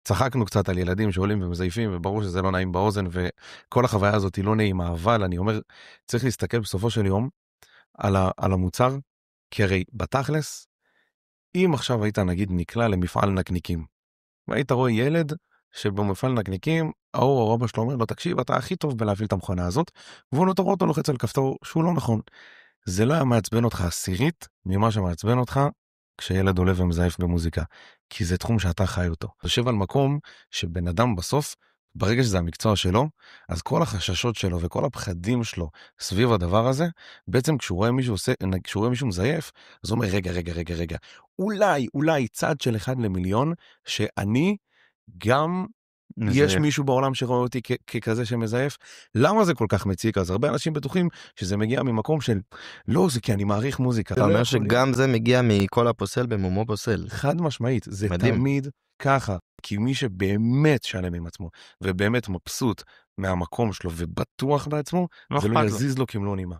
צחקנו קצת על ילדים שעולים ומזייפים, וברור שזה לא נעים באוזן, וכל החוויה הזאת היא לא נעימה, אבל אני אומר, צריך להסתכל בסופו של יום על המוצר, כי הרי בתכלס, אם עכשיו היית נגיד נקלע למפעל נקניקים, והיית רואה ילד שבמפעל נקניקים, ההוא או אבא שלו אומר לו, תקשיב, אתה הכי טוב בלהפעיל את המכונה הזאת, והוא נותר אותו לוחץ על כפתור שהוא לא נכון. זה לא היה מעצבן אותך עשירית ממה שמעצבן אותך כשילד עולה ומזייף במוזיקה, כי זה תחום שאתה חי אותו. יושב על מקום שבן אדם בסוף, ברגע שזה המקצוע שלו, אז כל החששות שלו וכל הפחדים שלו סביב הדבר הזה, בעצם כשהוא רואה מישהו מזייף, אז הוא אומר, רגע, אולי צעד של 1 למיליון, שאני גם יש מישהו בעולם שרואה אותי ככזה שמזייף. למה זה כל כך מציק? אז הרבה אנשים בטוחים שזה מגיע ממקום של, לא, זה כי אני מעריך מוזיקה. אתה אומר שגם זה מגיע מכל הפוסל במומו פוסל. חד משמעית, זה תמיד ככה. כי מי שבאמת שלם עם עצמו, ובאמת מבסוט מהמקום שלו, ובטוח בעצמו, זה לא יזיז לו כמלוא נימה.